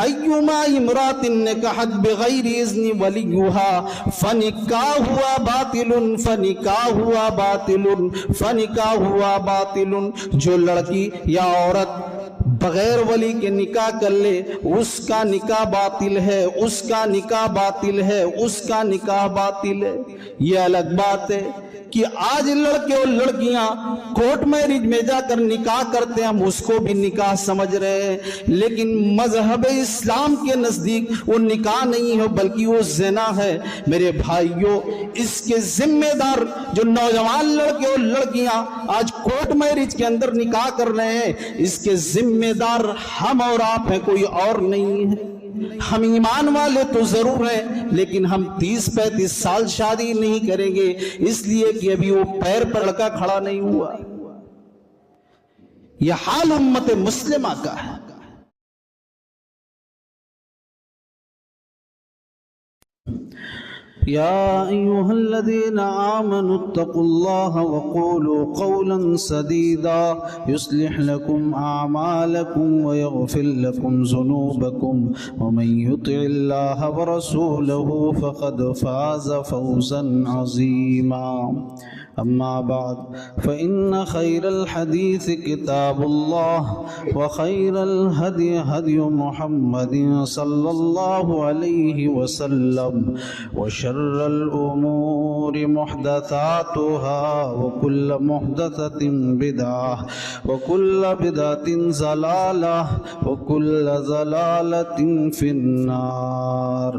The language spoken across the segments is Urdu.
ایما امرات نکحت بغیر اذن ولیہا فنکاحها باطل فنکاحها باطل فنکاحها باطل، جو لڑکی یا عورت بغیر ولی کے نکاح کر لے اس کا نکاح باطل ہے، اس کا نکاح باطل ہے، اس کا نکاح باطل ہے۔ یہ الگ بات ہے کہ آج لڑکے اور لڑکیاں کورٹ میرج میں جا کر نکاح کرتے ہیں، ہم اس کو بھی نکاح سمجھ رہے ہیں، لیکن مذہب اسلام کے نزدیک وہ نکاح نہیں ہے بلکہ وہ زنا ہے۔ میرے بھائیوں، اس کے ذمہ دار جو نوجوان لڑکے اور لڑکیاں آج کورٹ میرج کے اندر نکاح کر رہے ہیں، اس کے ذمہ دار ہم اور آپ ہیں، کوئی اور نہیں ہے۔ ہم ایمان والے تو ضرور ہیں، لیکن ہم 30-35 سال شادی نہیں کریں گے، اس لیے کہ ابھی وہ پیر پر لڑکا کھڑا نہیں ہوا۔ یہ حال امت مسلمہ کا ہے۔ يا أيها الذين آمنوا اتقوا الله وقولوا قولا سديدا يصلح لكم أعمالكم ويغفر لكم ذنوبكم ومن يطع الله ورسوله فقد فاز فوزا عظيما أما بعد فإن خير الحديث كتاب الله وخير الهدي هدي محمد صلى الله عليه وسلم وشر الأمور محدثاتها وكل محدثة بدعة وكل بدعة ضلالة وكل ضلالة في النار۔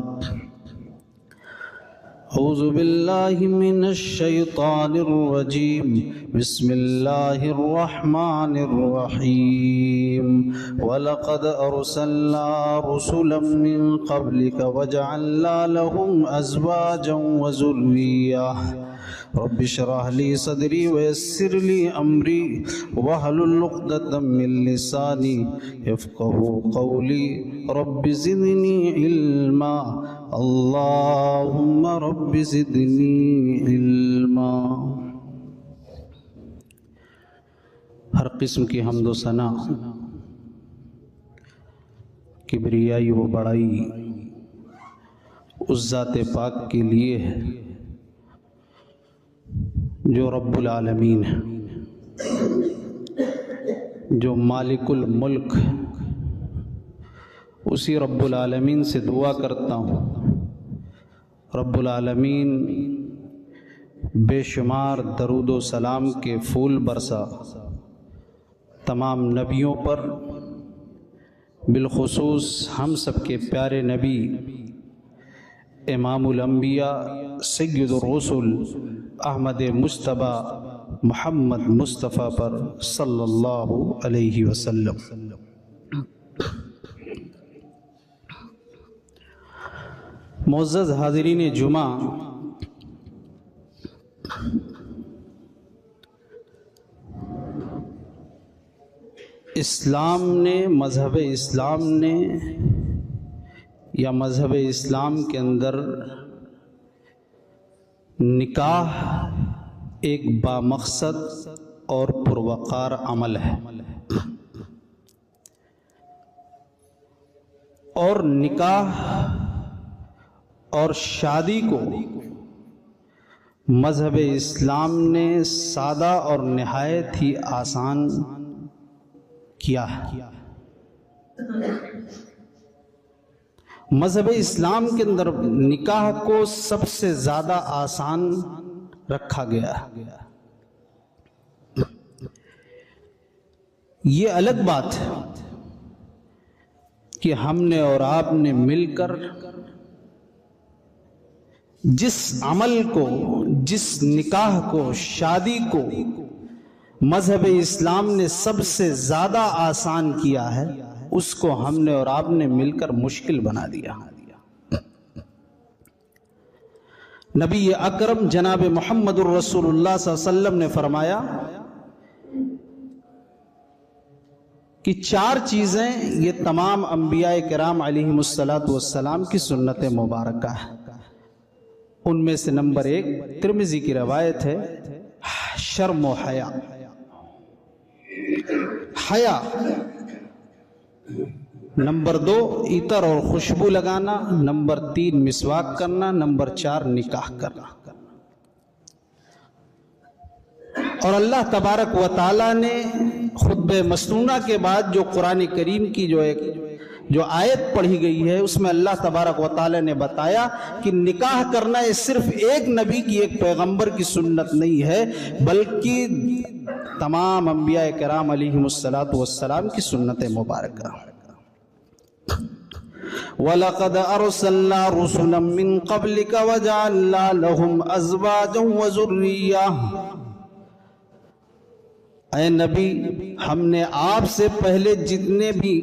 اعوذ باللہ من الشیطان الرجیم، بسم اللہ الرحمن الرحیم۔ وَلَقَدْ أَرْسَلْنَا رُسُلًا مِّن قَبْلِكَ وَجَعَلْنَا لَهُمْ أَزْوَاجًا وَذُرِّيَّةً رب اشرح لي صدري ويسر لي أمري واحلل عقدة من لساني يفقهوا قولي رب زدني علما اللهم رب زدني علما۔ ہر قسم کی حمد و ثنا، کبریائی و بڑائی اس ذات پاک کے لیے ہے جو رب العالمین ہے، جو مالک الملک۔ اسی رب العالمین سے دعا کرتا ہوں، رب العالمین بے شمار درود و سلام کے پھول برسا تمام نبیوں پر، بالخصوص ہم سب کے پیارے نبی امام الانبیاء سید الرسل احمد مجتبیٰ محمد مصطفیٰ پر صلی اللہ علیہ وسلم۔ معزز حاضرین جمعہ، اسلام نے، مذہب اسلام نے یا مذہب اسلام کے اندر نکاح ایک بامقصد اور پروقار عمل ہے، اور نکاح اور شادی کو مذہب اسلام نے سادہ اور نہایت ہی آسان کیا ہے۔ مذہب اسلام کے اندر نکاح کو سب سے زیادہ آسان رکھا گیا ہے۔ یہ الگ بات ہے کہ ہم نے اور آپ نے مل کر جس عمل کو، جس نکاح کو، شادی کو مذہب اسلام نے سب سے زیادہ آسان کیا ہے، اس کو ہم نے اور آپ نے مل کر مشکل بنا دیا۔ نبی اکرم جناب محمد الرسول اللہ صلی اللہ علیہ وسلم نے فرمایا کہ 4 چیزیں یہ تمام انبیاء کرام علیہم السلام کی سنت مبارکہ ہے۔ ان میں سے نمبر 1 ترمذی کی روایت ہے، شرم و حیا۔ حیا نمبر 2 عطر اور خوشبو لگانا، نمبر 3 مسواک کرنا، نمبر 4 نکاح کرنا۔ اور اللہ تبارک و تعالیٰ نے خطبہ مسنونہ کے بعد جو قرآن کریم کی جو آیت پڑھی گئی ہے اس میں اللہ تبارک و تعالیٰ نے بتایا کہ نکاح کرنا یہ صرف ایک نبی کی، ایک پیغمبر کی سنت نہیں ہے، بلکہ تمام انبیاء کرام علیہم السلام کی سنت مبارکہ۔ وَلَقَدْ أَرْسَلْنَا رُسُلًا مِّن قَبْلِكَ وَجَعَلْنَا لَهُمْ أَزْوَاجًا وَذُرِّيَّةً، اے نبی ہم نے آپ سے پہلے جتنے بھی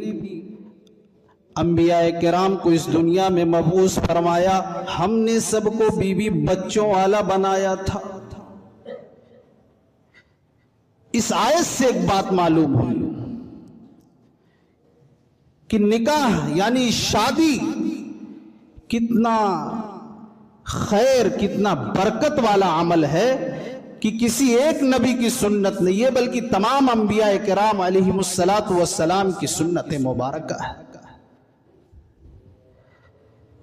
انبیاء کرام کو اس دنیا میں مبعوث فرمایا، ہم نے سب کو بیوی بچوں والا بنایا تھا۔ اس آیت سے ایک بات معلوم ہوئی کہ نکاح یعنی شادی کتنا خیر، کتنا برکت والا عمل ہے کہ کسی ایک نبی کی سنت نہیں ہے بلکہ تمام انبیاء کرام علیہم السلام کی سنت مبارکہ ہے۔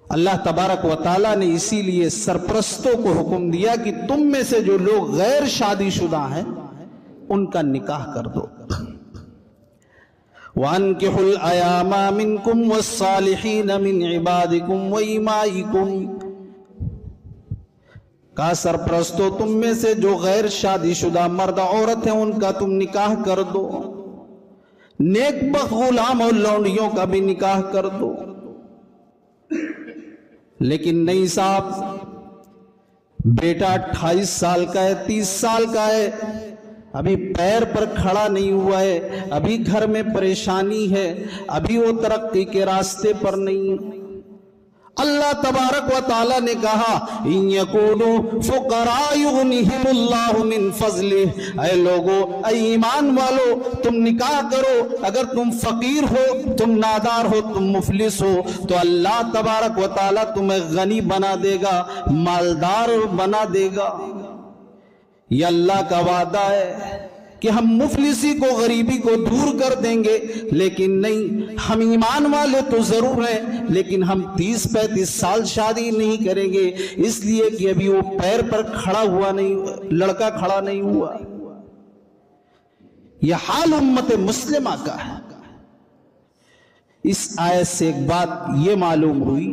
اللہ تبارک و تعالیٰ نے اسی لیے سرپرستوں کو حکم دیا کہ تم میں سے جو لوگ غیر شادی شدہ ہیں ان کا نکاح کر دو۔ وَأَنكِحُوا الْأَيَامَ مِنْكُمْ وَالصَّالِحِينَ مِنْ عِبَادِكُمْ وَإِمَائِكُمْ، کہا سرپرستوں تم میں سے جو غیر شادی شدہ مرد عورت ہیں ان کا تم نکاح کر دو، نیک بخت غلام اور لونڈیوں کا بھی نکاح کر دو۔ لیکن نہیں صاحب، بیٹا 28 سال کا ہے، 30 سال کا ہے، ابھی پیر پر کھڑا نہیں ہوا ہے، ابھی گھر میں پریشانی ہے، ابھی وہ ترقی کے راستے پر نہیں۔ اللہ تبارک و تعالیٰ نے کہا ان یکونوا فقراء یغنیہم اللہ من فضلہ، اے لوگو، اے ایمان والو، تم نکاح کرو، اگر تم فقیر ہو، تم نادار ہو، تم مفلس ہو تو اللہ تبارک و تعالیٰ تمہیں غنی بنا دے گا، مالدار بنا دے گا۔ یہ اللہ کا وعدہ ہے کہ ہم مفلسی کو، غریبی کو دور کر دیں گے، لیکن نہیں، ہم ایمان والے تو ضرور ہیں لیکن ہم 30-35 سال شادی نہیں کریں گے، اس لیے کہ ابھی وہ پیر پر کھڑا ہوا نہیں، لڑکا کھڑا نہیں ہوا۔ یہ حال امت مسلمہ کا ہے۔ اس آیت سے ایک بات یہ معلوم ہوئی،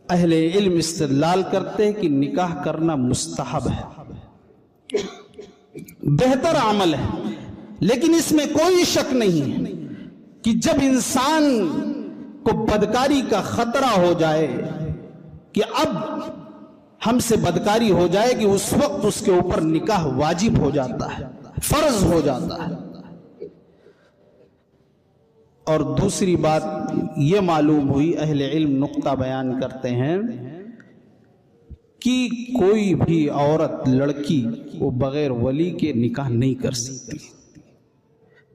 اہل علم استدلال کرتے ہیں کہ نکاح کرنا مستحب ہے، بہتر عمل ہے، لیکن اس میں کوئی شک نہیں ہے کہ جب انسان کو بدکاری کا خطرہ ہو جائے کہ اب ہم سے بدکاری ہو جائے کہ اس وقت اس کے اوپر نکاح واجب ہو جاتا ہے، فرض ہو جاتا ہے۔ اور دوسری بات یہ معلوم ہوئی، اہل علم نقطہ بیان کرتے ہیں کہ کوئی بھی عورت، لڑکی وہ بغیر ولی کے نکاح نہیں کر سکتی،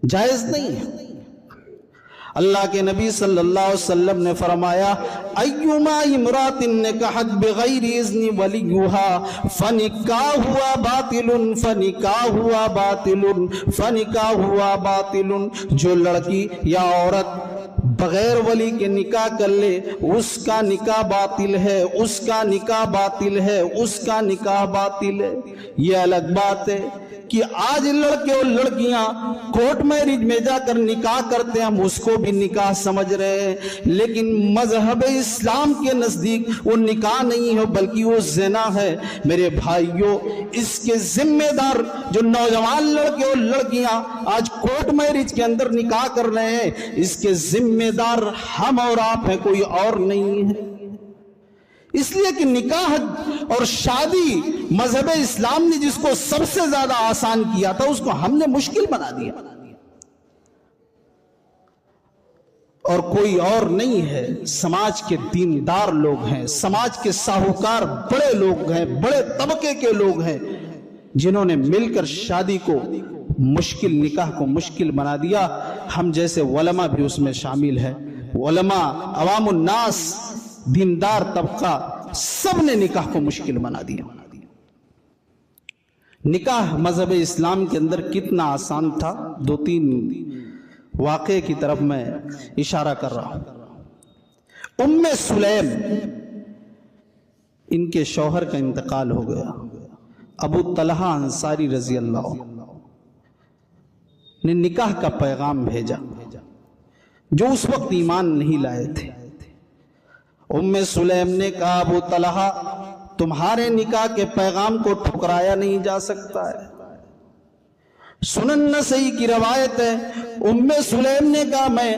جائز نہیں ہے۔ اللہ کے نبی صلی اللہ علیہ وسلم نے فرمایا ایما امرات نکحت بغیر اذن ولیھا فنکاحها باطل فنکاحها باطل فنکاحها باطل، جو لڑکی یا عورت بغیر ولی کے نکاح کر لے اس کا نکاح باطل ہے، اس کا نکاح باطل ہے، اس کا نکاح باطل ہے۔ یہ الگ بات ہے کہ آج لڑکے اور لڑکیاں کورٹ میرج میں جا کر نکاح کرتے ہیں، ہم اس کو بھی نکاح سمجھ رہے ہیں، لیکن مذہب اسلام کے نزدیک وہ نکاح نہیں ہے بلکہ وہ زنا ہے۔ میرے بھائیوں، اس کے ذمہ دار جو نوجوان لڑکے اور لڑکیاں آج کورٹ میرج کے اندر نکاح کر رہے ہیں، اس کے ذمہ دار ہم اور آپ ہیں، کوئی اور نہیں ہے۔ اس لیے کہ نکاح اور شادی مذہب اسلام نے جس کو سب سے زیادہ آسان کیا تھا اس کو ہم نے مشکل بنا دیا، اور کوئی اور نہیں ہے، سماج کے دیندار لوگ ہیں، سماج کے ساہوکار بڑے لوگ ہیں، بڑے طبقے کے لوگ ہیں، جنہوں نے مل کر شادی کو مشکل، نکاح کو مشکل بنا دیا۔ ہم جیسے علماء بھی اس میں شامل ہیں، علماء، عوام الناس، دیندار طبقہ، سب نے نکاح کو مشکل بنا دیا۔ نکاح مذہب اسلام کے اندر کتنا آسان تھا، 2-3 واقعے کی طرف میں اشارہ کر رہا ہوں. ام سلیم، ان کے شوہر کا انتقال ہو گیا. ابو طلحہ انصاری رضی اللہ عنہ نے نکاح کا پیغام بھیجا، جو اس وقت ایمان نہیں لائے تھے. ام سلیم نے کہا ابو طلحہ تمہارے نکاح کے پیغام کو ٹھکرایا نہیں جا سکتا ہے. سنن نسائی کی روایت ہے، ام سلیم نے کہا میں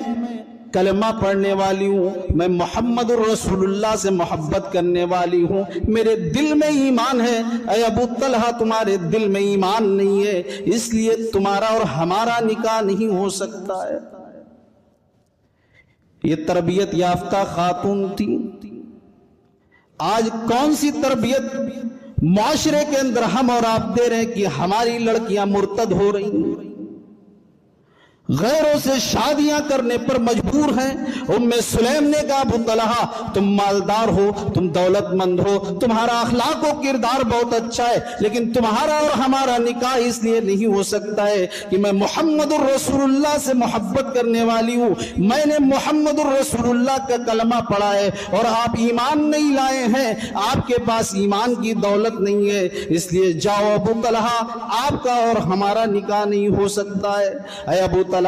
کلمہ پڑھنے والی ہوں، میں محمد الرسول اللہ سے محبت کرنے والی ہوں، میرے دل میں ایمان ہے. اے ابو طلحہ تمہارے دل میں ایمان نہیں ہے، اس لیے تمہارا اور ہمارا نکاح نہیں ہو سکتا ہے. یہ تربیت یافتہ خاتون تھی. آج کون سی تربیت معاشرے کے اندر ہم اور آپ دے رہے ہیں کہ ہماری لڑکیاں مرتد ہو رہی ہیں، غیروں سے شادیاں کرنے پر مجبور ہیں. ام سلیم نے کہا ابو طلحہ تم مالدار ہو، تم دولت مند ہو، تمہارا اخلاق و کردار بہت اچھا ہے، لیکن تمہارا اور ہمارا نکاح اس لیے نہیں ہو سکتا ہے کہ میں محمد الرسول اللہ سے محبت کرنے والی ہوں، میں نے محمد الرسول اللہ کا کلمہ پڑھا ہے اور آپ ایمان نہیں لائے ہیں، آپ کے پاس ایمان کی دولت نہیں ہے، اس لیے جاؤ ابو طلحہ آپ کا اور ہمارا نکاح نہیں ہو سکتا ہے. اے ابو طلحہ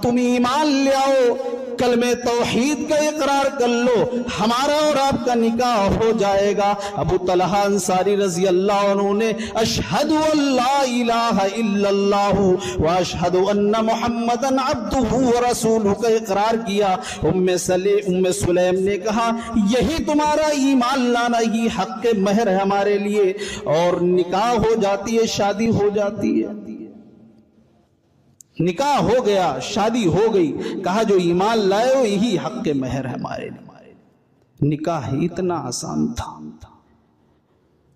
تم ایمان لے آؤ، کلمہ توحید کا اقرار کر لو، ہمارا اور آپ کا نکاح ہو جائے گا. ابو طلحہ انصاری رضی اللہ عنہ نے اشہد ان لا الہ الا اللہ واشہد ان محمدا عبدہ ورسولہ کا اقرار کیا. ام سلیم نے کہا یہی تمہارا ایمان لانا ہی حق مہر ہے ہمارے لیے، اور نکاح ہو جاتی ہے، شادی ہو جاتی ہے. نکاح ہو گیا، شادی ہو گئی. کہا جو ایمان لائے ہو یہی حق مہر ہے ہمارے لیے. نکاح اتنا آسان تھا،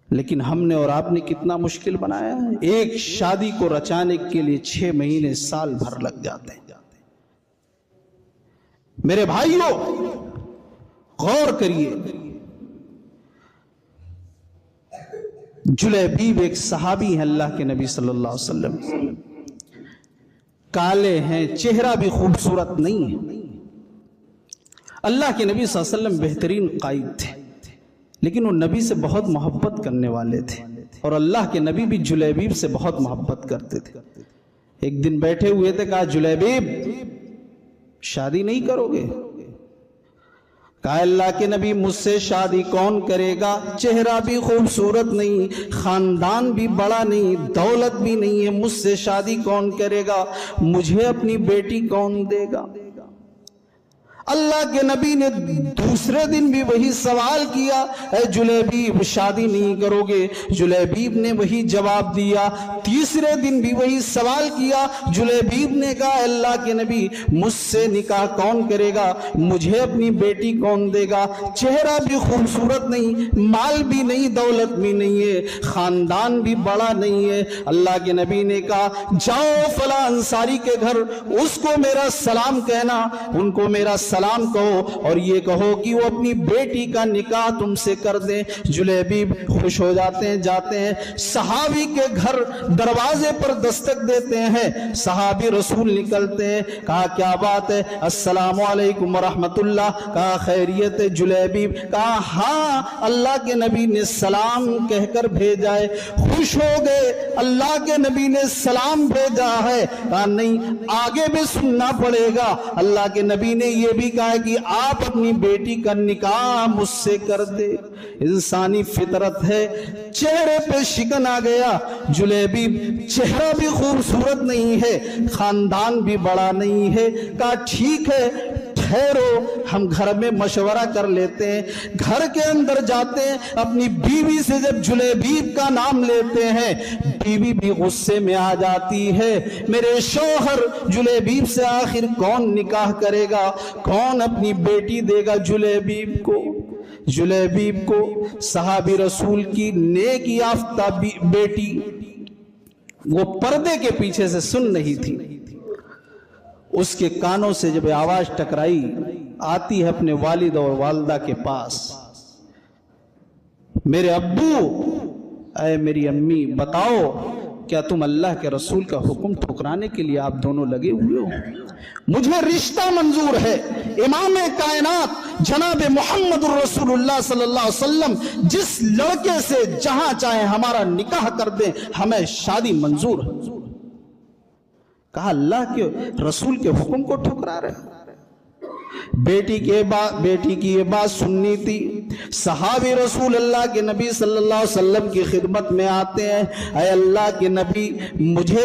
لیکن ہم نے اور آپ نے کتنا مشکل بنایا ہے. ایک شادی کو رچانے کے لیے 6 مہینے سال بھر لگ جاتے ہیں. میرے بھائیوں غور کریے، جلیبیب ایک صحابی ہیں اللہ کے نبی صلی اللہ علیہ وسلم، کالے ہیں، چہرہ بھی خوبصورت نہیں ہے. اللہ کے نبی صلی اللہ علیہ وسلم بہترین قائد تھے، لیکن وہ نبی سے بہت محبت کرنے والے تھے، اور اللہ کے نبی بھی جلیبیب سے بہت محبت کرتے تھے. ایک دن بیٹھے ہوئے تھے، کہا جلیبیب شادی نہیں کرو گے؟ کہا اللہ کے نبی مجھ سے شادی کون کرے گا؟ چہرہ بھی خوبصورت نہیں، خاندان بھی بڑا نہیں، دولت بھی نہیں ہے، مجھ سے شادی کون کرے گا؟ مجھے اپنی بیٹی کون دے گا؟ اللہ کے نبی نے دوسرے دن بھی وہی سوال کیا، اے جلیبیب شادی نہیں کرو گے؟ جلیبیب نے وہی جواب دیا. تیسرے دن بھی وہی سوال کیا. جلیبیب نے کہا اللہ کے نبی مجھ سے نکاح کون کرے گا؟ مجھے اپنی بیٹی کون دے گا؟ چہرہ بھی خوبصورت نہیں، مال بھی نہیں، دولت بھی نہیں ہے، خاندان بھی بڑا نہیں ہے. اللہ کے نبی نے کہا جاؤ فلاں انصاری کے گھر، اس کو میرا سلام کہنا، ان کو میرا سلام کہو اور یہ کہو کہ وہ اپنی بیٹی کا نکاح تم سے کر دیں. جلیبیب خوش ہو جاتے ہیں، جاتے ہیں صحابی کے گھر، دروازے پر دستک دیتے ہیں. صحابی رسول نکلتے ہیں. کہا کیا بات ہے؟ السلام علیکم ورحمت اللہ. کہا خیریت ہے جلیبیب؟ کہا ہاں اللہ کے نبی نے سلام کہہ کر بھیجا ہے. خوش ہو گئے، اللہ کے نبی نے سلام بھیجا ہے. کہا نہیں آگے بھی سننا پڑے گا. اللہ کے نبی نے یہ بھی کہا کہ آپ اپنی بیٹی کا نکاح مجھ سے کر دے. انسانی فطرت ہے، چہرے پہ شکن آ گیا. جلیبیب چہرہ بھی خوبصورت نہیں ہے، خاندان بھی بڑا نہیں ہے. کہا ٹھیک ہے ٹھہرو، ہم گھر میں مشورہ کر لیتے ہیں. گھر کے اندر جاتے ہیں، اپنی بیوی سے جب جلیبیب کا نام لیتے ہیں، بیوی بھی غصے میں آ جاتی ہے. میرے شوہر جلیبیب سے آخر کون نکاح کرے گا؟ کون اپنی بیٹی دے گا جلیبیب کو؟ جلیبیب کو صحابی رسول کی نیک یافتہ بیٹی وہ پردے کے پیچھے سے سن رہی تھی. اس کے کانوں سے جب آواز ٹکرائی، آتی ہے اپنے والد اور والدہ کے پاس. میرے ابو، اے میری امی بتاؤ کیا تم اللہ کے رسول کا حکم ٹھکرانے کے لیے آپ دونوں لگے ہوئے ہو؟ مجھے رشتہ منظور ہے، امام کائنات جناب محمد الرسول اللہ صلی اللہ علیہ وسلم جس لڑکے سے جہاں چاہے ہمارا نکاح کر دیں، ہمیں شادی منظور ہے۔ کہا اللہ کے رسول کے حکم کو ٹھکرا رہے؟ بیٹی کی یہ بات سننی تھی۔ صحابی رسول اللہ کے نبی صلی اللہ علیہ وسلم کی خدمت میں آتے ہیں، اے اللہ کے نبی، مجھے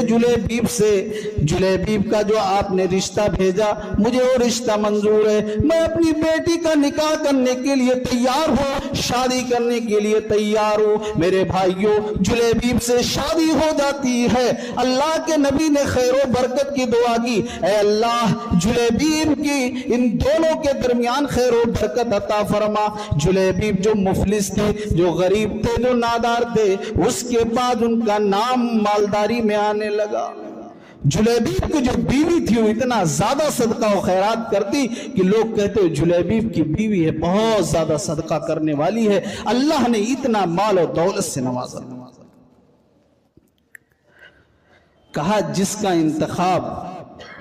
جلیبیب کا جو آپ نے رشتہ بھیجا، مجھے وہ رشتہ منظور ہے، میں اپنی بیٹی کا نکاح کرنے کے لیے تیار ہوں، شادی کرنے کے لیے تیار ہوں۔ میرے بھائیوں، جلیبیب سے شادی ہو جاتی ہے۔ اللہ کے نبی نے خیر و برکت کی دعا کی، اے اللہ جلیبیب کی ان دونوں کے درمیان خیر و برکت عطا فرما۔ جلیبیب جو مفلس تھے، جو غریب تھے، جو نادار تھے، اس کے بعد ان کا نام مالداری میں آنے لگا۔ جلیبیب کی جو بیوی تھی وہ اتنا زیادہ صدقہ و خیرات کرتی کہ لوگ کہتے جلیبیب کی بیوی ہے بہت زیادہ صدقہ کرنے والی ہے، اللہ نے اتنا مال و دولت سے نوازا۔ کہا جس کا انتخاب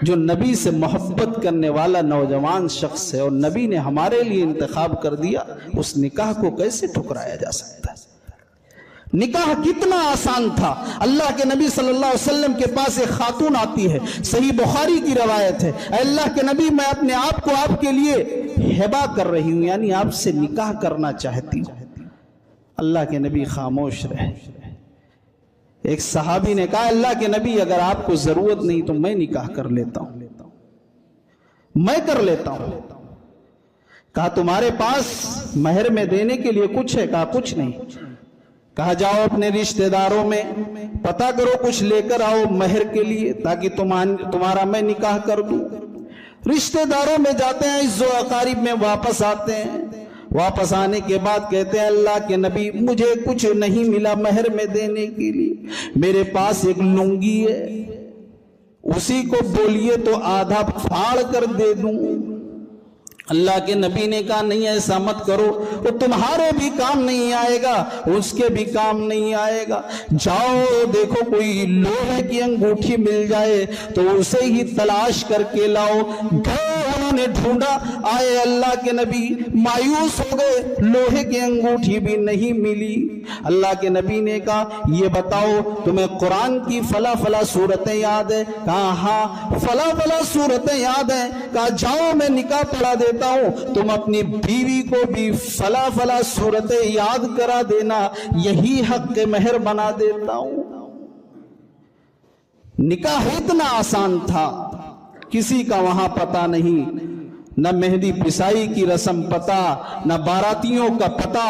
جو نبی سے محبت کرنے والا نوجوان شخص ہے اور نبی نے ہمارے لیے انتخاب کر دیا، اس نکاح کو کیسے ٹھکرایا جا سکتا ہے؟ نکاح کتنا آسان تھا۔ اللہ کے نبی صلی اللہ علیہ وسلم کے پاس ایک خاتون آتی ہے، صحیح بخاری کی روایت ہے، اے اللہ کے نبی، میں اپنے آپ کو آپ کے لیے ہبہ کر رہی ہوں، یعنی آپ سے نکاح کرنا چاہتی ہوں۔ اللہ کے نبی خاموش رہے۔ ایک صحابی نے کہا اللہ کے نبی اگر آپ کو ضرورت نہیں تو میں نکاح کر لیتا ہوں، میں کر لیتا ہوں۔ کہا تمہارے پاس مہر میں دینے کے لیے کچھ ہے؟ کہا کچھ نہیں۔ کہا جاؤ اپنے رشتہ داروں میں پتہ کرو، کچھ لے کر آؤ مہر کے لیے تاکہ تمہارا میں نکاح کر دوں۔ رشتہ داروں میں جاتے ہیں، عزو اقارب میں واپس آتے ہیں، واپس آنے کے بعد کہتے ہیں اللہ کے نبی مجھے کچھ نہیں ملا مہر میں دینے کے لیے، میرے پاس ایک لنگی ہے، اسی کو بولیے تو آدھا پھاڑ کر دے دوں۔ اللہ کے نبی نے کہا نہیں ایسا مت کرو، وہ تمہارے بھی کام نہیں آئے گا، اس کے بھی کام نہیں آئے گا، جاؤ دیکھو کوئی لوہے کی انگوٹھی مل جائے تو اسے ہی تلاش کر کے لاؤ۔ گئے انہوں نے ڈھونڈا، آئے اللہ کے نبی مایوس ہو گئے، لوہے کی انگوٹھی بھی نہیں ملی۔ اللہ کے نبی نے کہا یہ بتاؤ تمہیں قرآن کی فلاں فلاں صورتیں یاد ہے؟ کہا ہاں فلاں فلاں صورتیں یاد ہیں۔ کہا جاؤ میں نکاح پڑھا دیتا ہوں، تم اپنی بیوی کو بھی فلاں فلاں صورتیں یاد کرا دینا، یہی حق کے مہر بنا دیتا ہوں۔ نکاح اتنا آسان تھا، کسی کا وہاں پتہ نہیں، نہ مہندی پسائی کی رسم پتہ، نہ باراتیوں کا پتہ،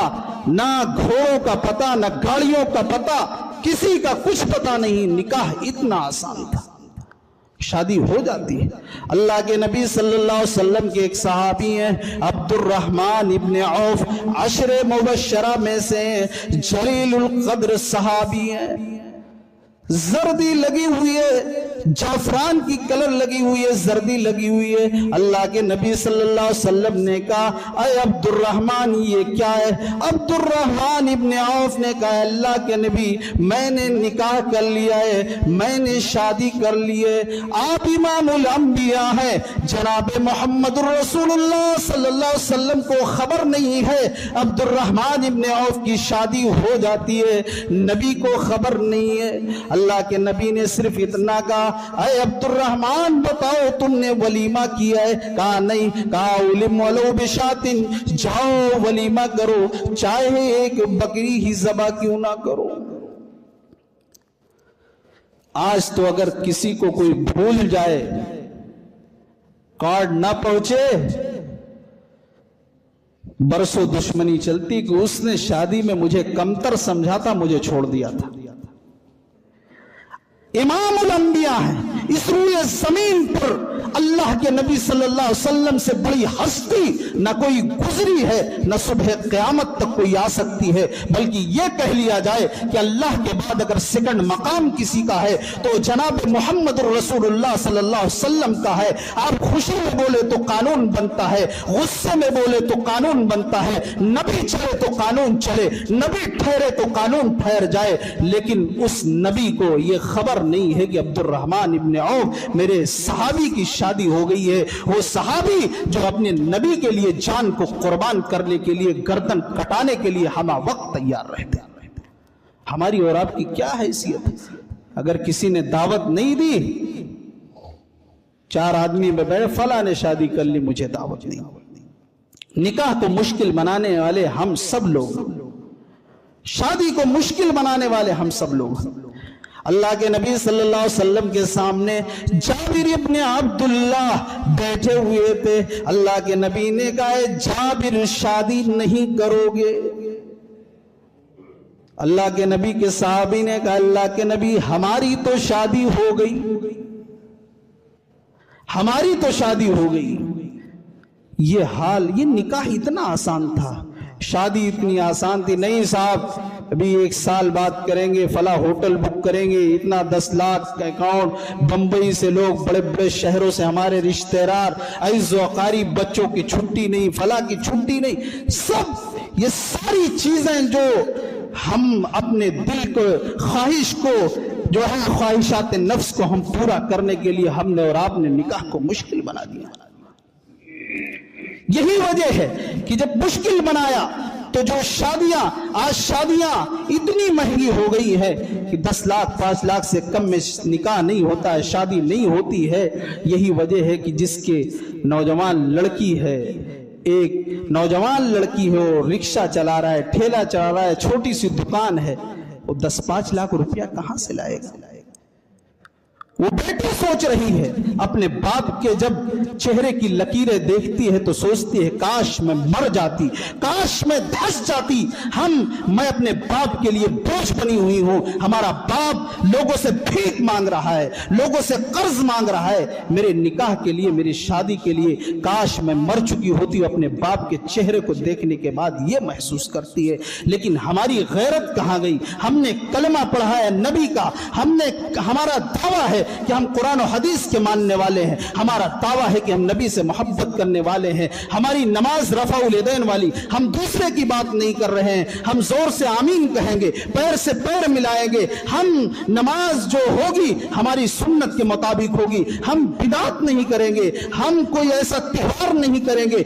نہ گھوڑوں کا پتہ، نہ گاڑیوں کا پتہ، کسی کا کچھ پتہ نہیں، نکاح اتنا آسان تھا، شادی ہو جاتی ہے۔ اللہ کے نبی صلی اللہ علیہ وسلم کے ایک صحابی ہیں عبد الرحمن ابن عوف، عشر مبشرہ میں سے جلیل القدر صحابی ہیں، زردی لگی ہوئی ہے، جعفران کی کلر لگی ہوئی ہے، زردی لگی ہوئی ہے۔ اللہ کے نبی صلی اللہ علیہ وسلم نے کہا اے عبد الرحمن یہ کیا ہے؟ عبد الرحمن ابن عوف نے کہا اللہ کے نبی میں نے نکاح کر لیا ہے، میں نے شادی کر لی ہے، آپ امام الانبیاء ہیں، جناب محمد الرسول اللہ صلی اللہ علیہ وسلم کو خبر نہیں ہے عبد الرحمن ابن عوف کی شادی ہو جاتی ہے، نبی کو خبر نہیں ہے۔ اللہ کے نبی نے صرف اتنا کہا اے عبد الرحمن بتاؤ تم نے ولیمہ کیا ہے؟ کہا نہیں۔ کہا علم ولو بشاتن، جاؤ ولیمہ کرو، چاہے ایک بکری ہی ذبح کیوں نہ کرو۔ آج تو اگر کسی کو کوئی بھول جائے، کارڈ نہ پہنچے، برسوں دشمنی چلتی کہ اس نے شادی میں مجھے کمتر سمجھا تھا، مجھے چھوڑ دیا تھا۔ امام الانبیاء ہیں، اس روئے زمین پر اللہ کے نبی صلی اللہ علیہ وسلم سے بڑی ہستی نہ کوئی گزری ہے، نہ صبح قیامت تک کوئی آ سکتی ہے، بلکہ یہ کہہ لیا جائے کہ اللہ کے بعد اگر سیکنڈ مقام کسی کا ہے تو جناب محمد رسول اللہ صلی اللہ علیہ وسلم کا ہے۔ آپ خوشی میں بولے تو قانون بنتا ہے، غصے میں بولے تو قانون بنتا ہے، نبی چلے تو قانون چلے، نبی ٹھہرے تو قانون ٹھہر جائے۔ لیکن اس نبی کو یہ خبر نہیں ہے کہ عبد الرحمن ابن عوف میرے صحابی کی شادی ہو گئی ہے، وہ صحابی جو اپنے نبی کے لیے جان کو قربان کرنے کے لیے، گردن کٹانے کے لیے ہمہ وقت تیار رہتے۔ ہماری اور آپ کی کیا حیثیت؟ اگر کسی نے دعوت نہیں دی، 4 آدمی میں بیٹھے فلاں نے شادی کر لی، مجھے دعوت نہیں۔ نکاح کو مشکل بنانے والے ہم سب لوگ، شادی کو مشکل بنانے والے ہم سب لوگ۔ اللہ کے نبی صلی اللہ علیہ وسلم کے سامنے جابر ابن عبداللہ بیٹھے ہوئے تھے۔ اللہ کے نبی نے کہا جابر شادی نہیں کرو گے؟ اللہ کے نبی کے صحابی نے کہا اللہ کے نبی ہماری تو شادی ہو گئی، ہماری تو شادی ہو گئی۔ یہ حال، یہ نکاح اتنا آسان تھا، شادی اتنی آسان تھی۔ نہیں صاحب ابھی 1 سال بعد کریں گے، فلاں ہوٹل بک کریں گے، اتنا 10 لاکھ کا اکاؤنٹ، بمبئی سے لوگ، بڑے بڑے شہروں سے ہمارے رشتہ دار، عزیز و اقارب، بچوں کی چھٹی نہیں، فلاں کی چھٹی نہیں، سب یہ ساری چیزیں جو ہم اپنے دل کو، خواہش کو، جو ہے خواہشات نفس کو ہم پورا کرنے کے لیے ہم نے اور آپ نے نکاح کو مشکل بنا دیا۔ یہی وجہ ہے کہ جب مشکل بنایا تو جو شادیاں، آج شادیاں اتنی مہنگی ہو گئی ہے کہ 10 لاکھ 5 لاکھ سے کم میں نکاح نہیں ہوتا ہے، شادی نہیں ہوتی ہے۔ یہی وجہ ہے کہ جس کے نوجوان لڑکی ہے، ایک نوجوان لڑکی ہے، وہ رکشہ چلا رہا ہے، ٹھیلا چلا رہا ہے، چھوٹی سی دکان ہے، وہ 10-5 لاکھ روپیہ کہاں سے لائے گا؟ وہ بیٹی سوچ رہی ہے اپنے باپ کے، جب چہرے کی لکیریں دیکھتی ہے تو سوچتی ہے کاش میں مر جاتی، کاش میں دھس جاتی، میں اپنے باپ کے لیے بوجھ بنی ہوئی ہوں، ہمارا باپ لوگوں سے بھیک مانگ رہا ہے، لوگوں سے قرض مانگ رہا ہے، میرے نکاح کے لیے، میری شادی کے لیے کاش میں مر چکی ہوتی۔ اپنے باپ کے چہرے کو دیکھنے کے بعد یہ محسوس کرتی ہے۔ لیکن ہماری غیرت کہاں گئی؟ ہم نے کلمہ پڑھا ہے نبی کا، ہمارا دعویٰ ہے کہ ہم قرآن و حدیث کے ماننے والے ہیں، ہمارا دعویٰ ہے کہ ہم نبی سے محبت کرنے والے ہیں، ہماری نماز رفع الیدین والی، ہم دوسرے کی بات نہیں کر رہے ہیں، ہم زور سے آمین کہیں گے، پیر سے پیر ملائیں گے، ہم نماز جو ہوگی ہماری سنت کے مطابق ہوگی، ہم بدعت نہیں کریں گے، ہم کوئی ایسا تہوار نہیں کریں گے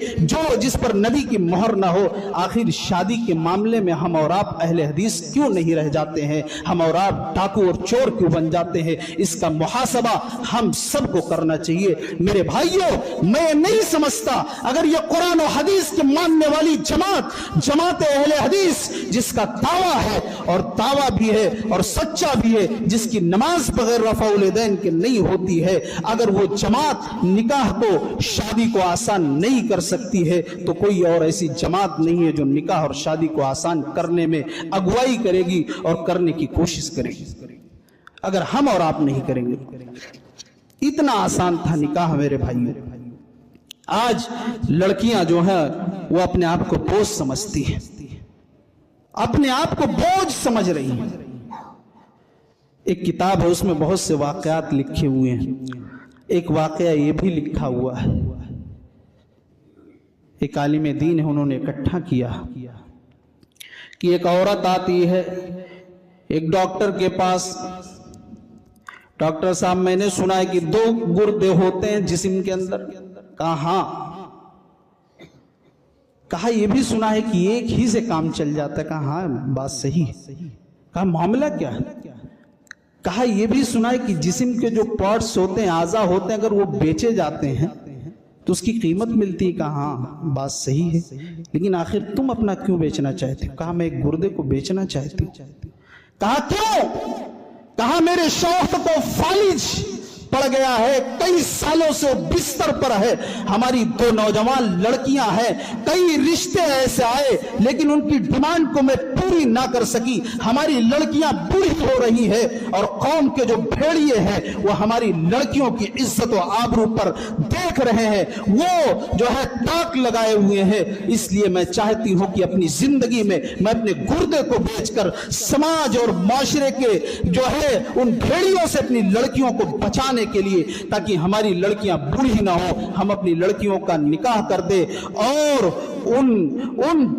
جس پر نبی کی مہر نہ ہو۔ آخر شادی کے معاملے میں ہم اور آپ اہل حدیث کیوں نہیں رہ جاتے ہیں؟ ہم اور آپ ڈاکو اور چور کیوں بن جاتے ہیں؟ اس کا محاسبہ ہم سب کو کرنا چاہیے۔ میرے بھائیوں، میں نہیں سمجھتا اگر یہ قرآن و حدیث کے ماننے والی جماعت اہل حدیث جس کا دعویٰ ہے، اور دعویٰ بھی ہے اور سچا بھی ہے، جس کی نماز بغیر رفع الیدین کے نہیں ہوتی ہے، اگر وہ جماعت نکاح کو، شادی کو آسان نہیں کر سکتی ہے تو کوئی اور ایسی جماعت نہیں ہے جو نکاح اور شادی کو آسان کرنے میں اگوائی کرے گی اور کرنے کی کوشش کرے گی، اگر ہم اور آپ نہیں کریں گے۔ اتنا آسان تھا نکاح میرے بھائیوں۔ آج لڑکیاں جو ہیں وہ اپنے آپ کو بوجھ سمجھتی ہیں، اپنے آپ کو بوجھ سمجھ رہی ہیں۔ ایک کتاب ہے، اس میں بہت سے واقعات لکھے ہوئے ہیں۔ ایک واقعہ یہ بھی لکھا ہوا ہے، ایک عالم دین ہے، انہوں نے اکٹھا کیا کہ ایک عورت آتی ہے ایک ڈاکٹر کے پاس، ڈاکٹر صاحب میں نے سنا ہے کہ 2 گردے ہوتے ہیں جسم کے اندر۔ کہا ہاں۔ کہا یہ بھی سنا ہے کہ ایک ہی سے کام چل جاتا ہے۔ کہا ہاں بات صحیح۔ کہا معاملہ کیا ہے؟ کہا یہ بھی سنا ہے کہ جسم کے جو پارٹس ہوتے ہیں، اعضاء ہوتے ہیں، اگر وہ بیچے جاتے ہیں تو اس کی قیمت ملتی ہے۔ کہا ہاں بات صحیح ہے، لیکن آخر تم اپنا کیوں بیچنا چاہتے ہو؟ کہا میں ایک گردے کو بیچنا چاہتی ہوں۔ کہا کیوں؟ کہا میرے شوہر کو فالج پڑ گیا ہے، کئی سالوں سے بستر پر ہے، ہماری 2 نوجوان لڑکیاں ہیں، کئی رشتے ایسے آئے لیکن ان کی ڈیمانڈ کو میں پوری نہ کر سکی. ہماری لڑکیاں بوڑھی ہو رہی ہیں اور قوم کے جو بھیڑیے ہیں وہ ہماری لڑکیوں کی عزت و آبرو پر دیکھ رہے ہیں, وہ جو ہے تاک لگائے ہوئے ہیں. اس لیے میں چاہتی ہوں کہ اپنی زندگی میں اپنے گردے کو بیچ کر سماج اور معاشرے کے جو ہے ان بھیڑیوں سے اپنی لڑکیوں کو بچانے کے لیے, تاکہ ہماری لڑکیاں بوڑھی نہ ہوں, ہم اپنی لڑکیوں کا نکاح کر دیں اور ان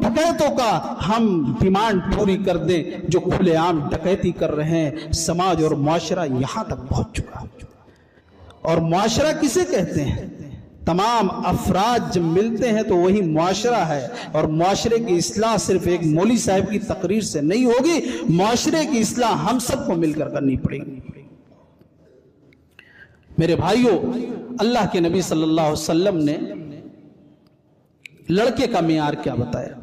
ڈکیتوں کا ہم ڈیمانڈ پوری کر دیں جو کھلے عام ڈکیتی کر رہے ہیں. سماج اور معاشرہ یہاں تک پہنچ چکا. اور معاشرہ کسے کہتے ہیں؟ تمام افراد جب ملتے ہیں تو وہی معاشرہ ہے. اور معاشرے کی اصلاح صرف ایک مولوی صاحب کی تقریر سے نہیں ہوگی, معاشرے کی اصلاح ہم سب کو مل کر کرنی پڑے گی. میرے بھائیوں, اللہ کے نبی صلی اللہ علیہ وسلم نے لڑکے کا معیار کیا بتایا؟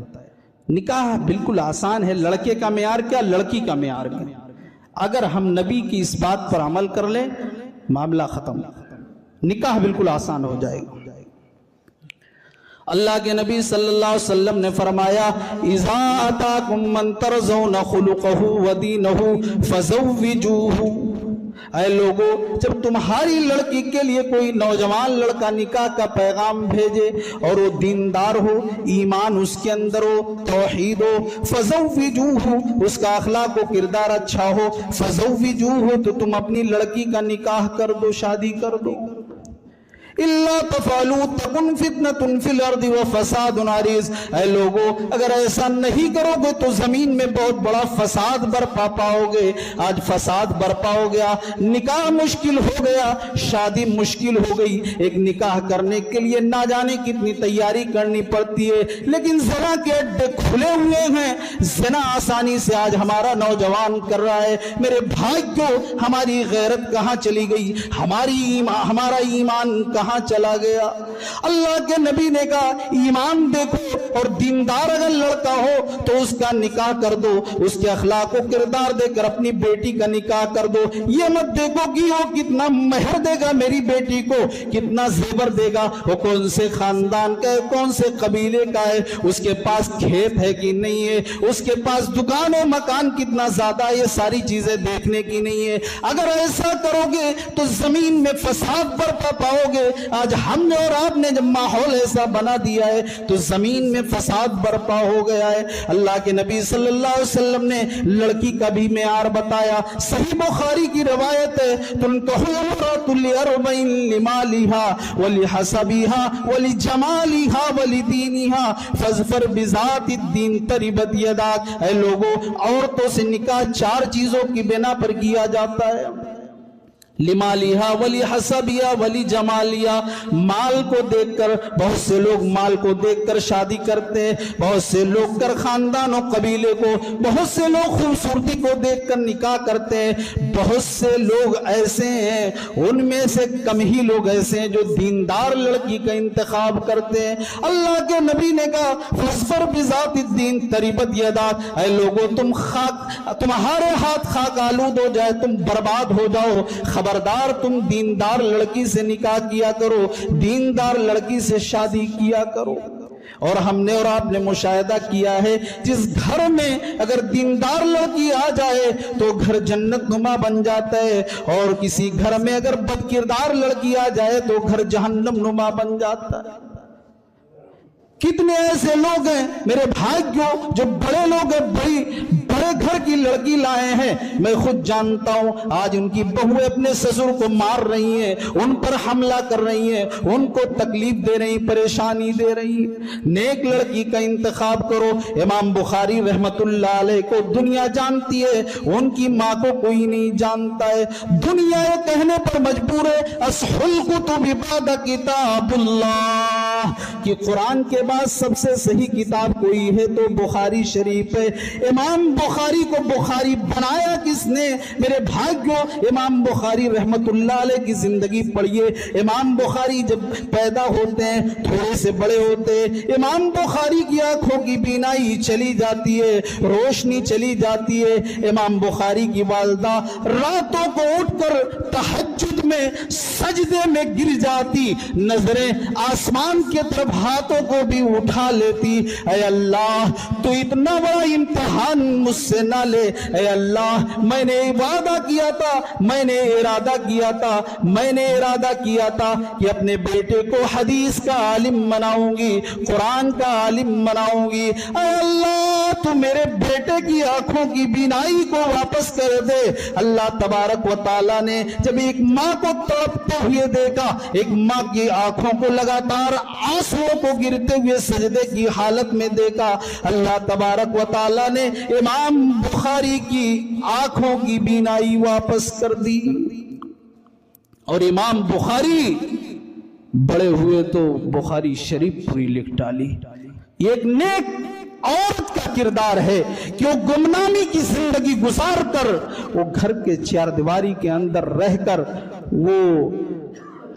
نکاح بالکل آسان ہے. لڑکے کا معیار کیا, لڑکی کا معیار کیا؟ اگر ہم نبی کی اس بات پر عمل کر لیں معاملہ ختم, نکاح بالکل آسان ہو جائے گا. اللہ کے نبی صلی اللہ علیہ وسلم نے فرمایا اذا اتاکم من ترضون خلقہ ودینہ فزوجوہ. اے لوگو, جب تمہاری لڑکی کے لیے کوئی نوجوان لڑکا نکاح کا پیغام بھیجے اور وہ دیندار ہو, ایمان اس کے اندر ہو, توحید ہو, فزوجوہ, اس کا اخلاق و کردار اچھا ہو, فزوجوہ, تو تم اپنی لڑکی کا نکاح کر دو, شادی کر دو. الا تفعلوا تکن فتنۃ فی الارض وفساد عریض. اے لوگو, اگر ایسا نہیں کرو گے تو زمین میں بہت بڑا فساد برپا پاؤ گے. آج فساد برپا ہو گیا, نکاح مشکل ہو گیا, شادی مشکل ہو گئی. ایک نکاح کرنے کے لیے نہ جانے کتنی تیاری کرنی پڑتی ہے, لیکن زنا کے اڈے کھلے ہوئے ہیں. زنا آسانی سے آج ہمارا نوجوان کر رہا ہے. میرے بھائیو, ہماری غیرت کہاں چلی گئی؟ ہمارا ایمان کہاں چلا گیا؟ اللہ کے نبی نے کہا ایمان دیکھو اور دیندار اگر لڑکا ہو تو اس کا نکاح کر دو, اس کے اخلاق و کردار دے کر اپنی بیٹی کا نکاح کر دو. یہ مت دیکھو کہ وہ کتنا مہر دے گا میری بیٹی کو, کتنا زیور دے گا, وہ کون سے خاندان کا ہے, کون سے قبیلے کا ہے, اس کے پاس کھیت ہے کہ نہیں ہے, اس کے پاس دکان و مکان کتنا زیادہ ہے, یہ ساری چیزیں دیکھنے کی نہیں ہے. اگر ایسا کرو گے تو زمین میں فساد برپا پاؤ گے. آج ہم نے اور آپ نے جب ماحول ایسا بنا دیا ہے تو زمین میں فساد برپا ہو گیا ہے. اللہ کے نبی صلی اللہ علیہ وسلم نے لڑکی کا بھی معیار بتایا. صحیح بخاری کی روایت ہے, تنکحو المرأۃ لأربع لمالها ولحسبها ولجمالها ولدینها فاظفر بذات الدین تربت یداک. اے لوگوں, عورتوں سے نکاح 4 چیزوں کی بنا پر کیا جاتا ہے. لمالیہا ولی حسبیہ ولی جمالیہ. مال کو دیکھ کر, بہت سے لوگ مال کو دیکھ کر شادی کرتے ہیں, بہت سے لوگ کر خاندان و قبیلے کو, بہت سے لوگ خوبصورتی کو دیکھ کر نکاح کرتے ہیں, بہت سے لوگ ایسے ہیں, ان میں سے کم ہی لوگ ایسے ہیں جو دیندار لڑکی کا انتخاب کرتے ہیں. اللہ کے نبی نے کہا فاظفر بذات الدین تربت یداک. اے لوگوں, تمہارے ہاتھ خاک آلود ہو جائے, تم برباد ہو جاؤ, خبردار تم دیندار لڑکی سے نکاح کیا کرو, دیندار لڑکی سے شادی کیا کرو. اور ہم نے اور آپ نے مشاہدہ کیا ہے, جس گھر میں اگر دیندار لڑکی آ جائے تو گھر جنت نما بن جاتا ہے, اور کسی گھر میں اگر بد کردار لڑکی آ جائے تو گھر جہنم نما بن جاتا ہے. کتنے ایسے لوگ ہیں میرے بھائیوں جو بڑے لوگ ہیں, بڑے گھر کی لڑکی لائے ہیں, میں خود جانتا ہوں, آج ان کی بہویں اپنے سسر کو مار رہی ہیں, ان پر حملہ کر رہی ہیں, ان کو تکلیف دے رہی, پریشانی دے رہی. نیک لڑکی کا انتخاب کرو. امام بخاری رحمت اللہ علیہ کو دنیا جانتی ہے, ان کی ماں کو کوئی نہیں جانتا ہے. دنیا یہ کہنے پر مجبور ہے اصح الکتب بعد کتاب اللہ, کہ قرآن کے بعد سب سے صحیح کتاب کوئی ہے تو بخاری شریف ہے. امام بخاری کو بخاری بنایا کس نے؟ میرے بھائیوں, امام بخاری رحمت اللہ علیہ کی زندگی پڑھیے. امام بخاری جب پیدا ہوتے ہیں تھوڑے سے بڑے ہوتے ہیں, امام بخاری کی آنکھوں کی بینائی چلی جاتی ہے, روشنی چلی جاتی ہے. امام بخاری کی والدہ راتوں کو اٹھ کر تہجد میں سجدے میں گر جاتی, نظریں آسمان کی طرف ہاتھوں کو بھی اٹھا لیتی. اے اللہ تو اتنا بڑا امتحان مجھ سے نہ لے. اے اللہ میں نے وعدہ کیا تھا, میں نے ارادہ کیا تھا کہ اپنے بیٹے کو حدیث کا عالم بناؤں گی, قرآن کا عالم بناؤں گی. اے اللہ تو میرے بیٹے کی آنکھوں کی بینائی کو واپس کر دے. اللہ تبارک و تعالیٰ نے جب ایک ماں کو تڑپتے ہوئے دیکھا, ایک ماں کی آنکھوں کو لگاتار آنسوؤں کو گرتے ہوئے سجدے کی حالت میں دیکھا, اللہ تبارک و تعالیٰ نے امام بخاری کی آنکھوں کی بینائی واپس کر دی. اور امام بخاری بڑے ہوئے تو بخاری شریف پوری لکھ ڈالی. یہ ایک نیک عورت کا کردار ہے کہ وہ گمنامی کی زندگی گزار کر, وہ گھر کے چار دیواری کے اندر رہ کر وہ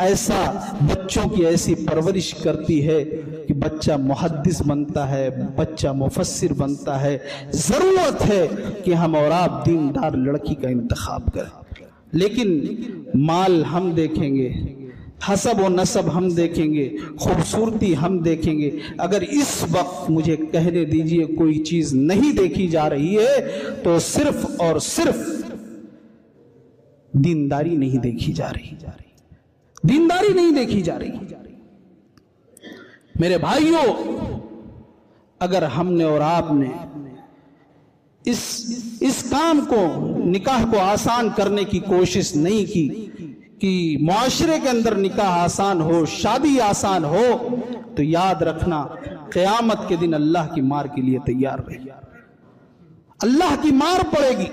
ایسا بچوں کی ایسی پرورش کرتی ہے کہ بچہ محدث بنتا ہے, بچہ مفسر بنتا ہے. ضرورت ہے کہ ہم اور آپ دیندار لڑکی کا انتخاب کریں, لیکن مال ہم دیکھیں گے, حسب و نسب ہم دیکھیں گے, خوبصورتی ہم دیکھیں گے. اگر اس وقت مجھے کہنے دیجئے کوئی چیز نہیں دیکھی جا رہی ہے تو صرف اور صرف دینداری نہیں دیکھی جا رہی, دینداری نہیں دیکھی جا رہی. میرے بھائیوں, اگر ہم نے اور آپ نے اس کام کو, نکاح کو آسان کرنے کی کوشش نہیں کی کہ معاشرے کے اندر نکاح آسان ہو, شادی آسان ہو, تو یاد رکھنا قیامت کے دن اللہ کی مار کے لیے تیار رہے. اللہ کی مار پڑے گی.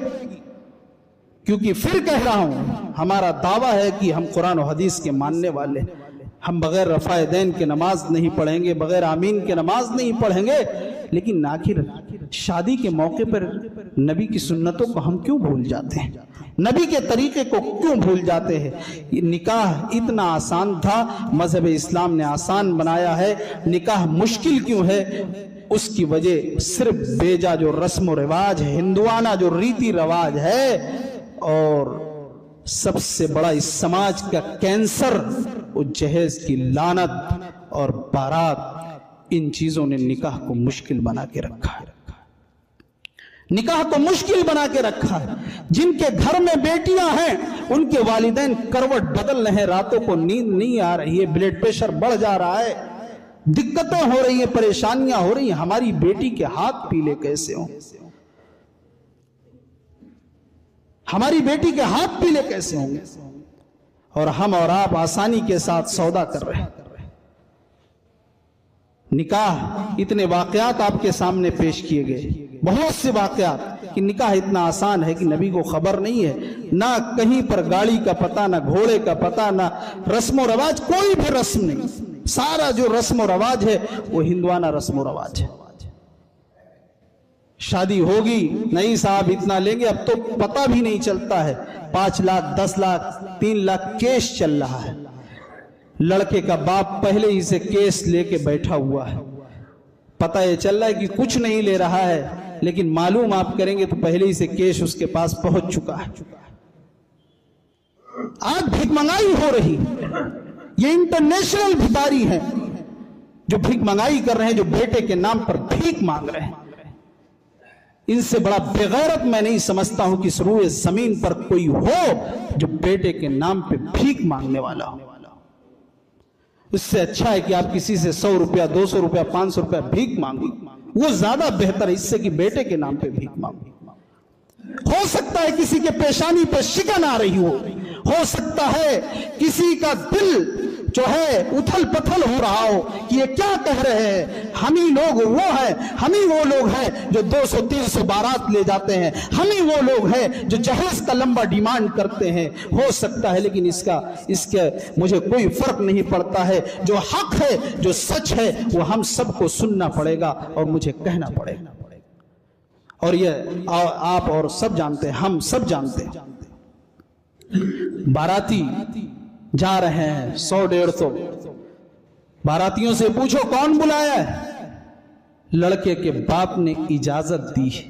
کیونکہ پھر کہہ رہا ہوں, ہمارا دعویٰ ہے کہ ہم قرآن و حدیث کے ماننے والے, ہم بغیر رفع دین کے نماز نہیں پڑھیں گے, بغیر آمین کے نماز نہیں پڑھیں گے. لیکن آخر شادی کے موقع پر نبی کی سنتوں کو ہم کیوں بھول جاتے ہیں, نبی کے طریقے کو کیوں بھول جاتے ہیں؟ نکاح اتنا آسان تھا, مذہب اسلام نے آسان بنایا ہے. نکاح مشکل کیوں ہے؟ اس کی وجہ صرف بیجا جو رسم و رواج ہے, ہندوانہ جو ریتی رواج ہے, اور سب سے بڑا اس سماج کا کینسر وہ جہیز کی لعنت اور بارات, ان چیزوں نے نکاح کو مشکل بنا کے رکھا ہے. نکاح کو مشکل بنا کے رکھا ہے. جن کے گھر میں بیٹیاں ہیں ان کے والدین کروٹ بدل رہے ہیں, راتوں کو نیند نہیں آ رہی ہے, بلڈ پریشر بڑھ جا رہا ہے, دقتیں ہو رہی ہیں, پریشانیاں ہو رہی ہیں. ہماری بیٹی کے ہاتھ پیلے کیسے ہوں, ہماری بیٹی کے ہاتھ پیلے کیسے ہوں گے؟ اور ہم اور آپ آسانی کے ساتھ سودا کر رہے ہیں. نکاح اتنے واقعات آپ کے سامنے پیش کیے گئے, بہت سے واقعات کہ نکاح اتنا آسان ہے کہ نبی کو خبر نہیں ہے, نہ کہیں پر گاڑی کا پتہ, نہ گھوڑے کا پتہ, نہ رسم و رواج, کوئی بھی رسم نہیں. سارا جو رسم و رواج ہے وہ ہندوانہ رسم و رواج ہے. شادی ہوگی, نہیں صاحب اتنا لیں گے, اب تو پتہ بھی نہیں چلتا ہے, 5 لاکھ 10 لاکھ 3 لاکھ کیش چل رہا ہے. لڑکے کا باپ پہلے ہی سے کیس لے کے بیٹھا ہوا ہے. پتہ یہ چل رہا ہے کہ کچھ نہیں لے رہا ہے, لیکن معلوم آپ کریں گے تو پہلے ہی سے کیش اس کے پاس پہنچ چکا ہے. آج بھیک منگائی ہو رہی, یہ انٹرنیشنل بھکاری ہیں جو بھیک منگائی کر رہے ہیں, جو بیٹے کے نام پر بھیک مانگ رہے ہیں. ان سے بڑا بغیرت میں نہیں سمجھتا ہوں کہ اس روئے زمین پر کوئی ہو جو بیٹے کے نام پہ بھیک مانگنے والا ہو. اس سے اچھا ہے کہ آپ کسی سے 100 روپیہ 200 روپیہ 500 روپیہ بھیک مانگو, وہ زیادہ بہتر ہے اس سے کہ بیٹے کے نام پہ بھیک مانگو. ہو سکتا ہے کسی کے پیشانی پہ شکن آ رہی ہو سکتا ہے کسی کا دل جو ہے اتھل پتھل ہو رہا ہو کہ یہ کیا کہہ رہے ہیں, ہم ہی لوگ وہ ہیں, ہم ہی وہ لوگ ہیں جو 200-300 بارات لے جاتے ہیں, ہم ہی وہ لوگ ہیں جو جہیز کا لمبا ڈیمانڈ کرتے ہیں. ہو سکتا ہے, لیکن اس کے مجھے کوئی فرق نہیں پڑتا ہے. جو حق ہے, جو سچ ہے, وہ ہم سب کو سننا پڑے گا اور مجھے کہنا پڑے گا. اور یہ آپ اور سب جانتے ہیں, ہم سب جانتے ہیں. باراتی جا رہے ہیں 100-150, باراتیوں سے پوچھو کون بلایا ہے؟ لڑکے کے باپ نے اجازت دی ہے.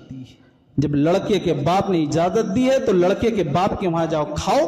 جب لڑکے کے باپ نے اجازت دی ہے تو لڑکے کے باپ کے وہاں جاؤ, کھاؤ.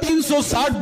360